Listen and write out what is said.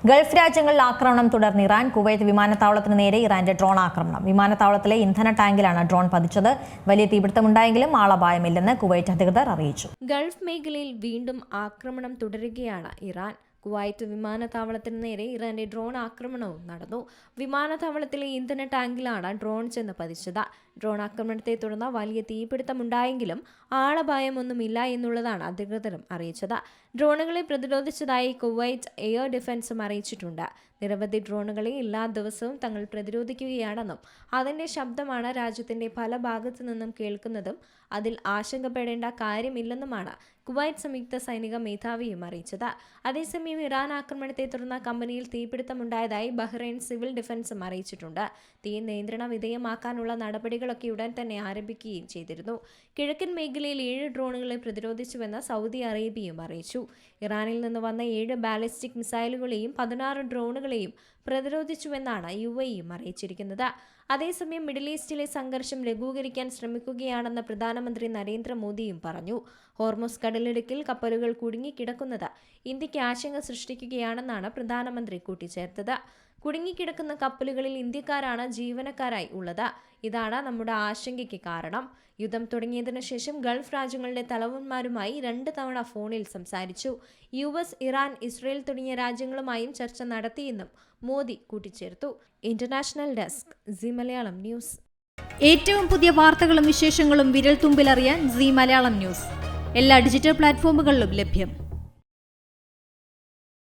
Gulf രാജ്യങ്ങളിൽ ആക്രമണം തുടർന്ന് ഇറാൻ. കുവൈത്ത് വിമാനത്താവളത്തിന് നേരെ ഇറാന്റെ ഡ്രോൺ ആക്രമണം. വിമാനത്താവളത്തിലെ ഇന്ധന ടാങ്കിലാണ് ഡ്രോൺ പതിച്ചത്. വലിയ തീപിടുത്തമുണ്ടായെങ്കിലും ആളപായമില്ലെന്ന് കുവൈറ്റ് അധികൃതർ അറിയിച്ചു. ഗൾഫ് മേഖലയിൽ വീണ്ടും ആക്രമണം തുടരുകയാണ് ഇറാൻ. കുവൈറ്റ് വിമാനത്താവളത്തിന് നേരെ ഇറാന്റെ ഡ്രോൺ ആക്രമണവും നടന്നു. വിമാനത്താവളത്തിലെ ഇന്ധന ടാങ്കിലാണ് ഡ്രോൺ ചെന്ന് പതിച്ചത്. ഡ്രോൺ ആക്രമണത്തെ തുടർന്ന് വലിയ തീപിടുത്തമുണ്ടായെങ്കിലും ആളപായമൊന്നുമില്ല എന്നുള്ളതാണ് അധികൃതരും അറിയിച്ചത്. ഡ്രോണുകളെ പ്രതിരോധിച്ചതായി കുവൈറ്റ് എയർ ഡിഫൻസും അറിയിച്ചിട്ടുണ്ട്. നിരവധി ഡ്രോണുകളെ എല്ലാ ദിവസവും തങ്ങൾ പ്രതിരോധിക്കുകയാണെന്നും അതിന്റെ ശബ്ദമാണ് രാജ്യത്തിന്റെ പല ഭാഗത്തു നിന്നും കേൾക്കുന്നതും അതിൽ ആശങ്കപ്പെടേണ്ട കാര്യമില്ലെന്നുമാണ് കുവൈറ്റ് സംയുക്ത സൈനിക മേധാവിയും അറിയിച്ചത്. അതേസമയം ഇറാൻ ആക്രമണത്തെ തുടർന്ന് കമ്പനിയിൽ തീപിടുത്തമുണ്ടായതായി ബഹ്റൈൻ സിവിൽ ഡിഫൻസും അറിയിച്ചിട്ടുണ്ട്. തീ നിയന്ത്രണ വിധേയമാക്കാനുള്ള നടപടികളൊക്കെ ഉടൻ തന്നെ ആരംഭിക്കുകയും ചെയ്തിരുന്നു. കിഴക്കൻ മേഖലയിൽ 7 ഡ്രോണുകളെ പ്രതിരോധിച്ചുവെന്ന് സൗദി അറേബ്യയും അറിയിച്ചു. ഇറാനിൽ നിന്ന് വന്ന 7 ബാലിസ്റ്റിക് മിസൈലുകളെയും 16 ഡ്രോണുകളെയും പ്രതിരോധിച്ചുവെന്നാണ് UAEയും അറിയിച്ചിരിക്കുന്നത്. അതേസമയം മിഡിൽ ഈസ്റ്റിലെ സംഘർഷം ലഘൂകരിക്കാൻ ശ്രമിക്കുകയാണെന്ന് പ്രധാനമന്ത്രി നരേന്ദ്രമോദിയും പറഞ്ഞു. ഹോർമുസ് കടലിടുക്കിൽ കപ്പലുകൾ കുടുങ്ങിക്കിടക്കുന്നത് ഇന്ത്യക്ക് ആശങ്ക സൃഷ്ടിക്കുകയാണെന്നാണ് പ്രധാനമന്ത്രി കൂട്ടിച്ചേർത്തത്. കുടുങ്ങിക്കിടക്കുന്ന കപ്പലുകളിൽ ഇന്ത്യക്കാരാണ് ജീവനക്കാരായി ഉള്ളത്. ഇതാണ് നമ്മുടെ ആശങ്കയ്ക്ക് കാരണം. യുദ്ധം തുടങ്ങിയതിനു ശേഷം ഗൾഫ് രാജ്യങ്ങളുടെ തലവന്മാരുമായി 2 തവണ ഫോണിൽ സംസാരിച്ചു. US, ഇറാൻ, ഇസ്രയേൽ തുടങ്ങിയ രാജ്യങ്ങളുമായും ചർച്ച നടത്തിയെന്നും മോദി കൂട്ടിച്ചേർത്തു. International desk, Zee Malayalam news. ഏറ്റവും പുതിയ വാർത്തകളും വിശേഷങ്ങളും വിരൽ തുമ്പിലറിയാൻ സീ മലയാളം ന്യൂസ് എല്ലാ ഡിജിറ്റൽ പ്ലാറ്റ്ഫോമുകളിലും ലഭ്യം.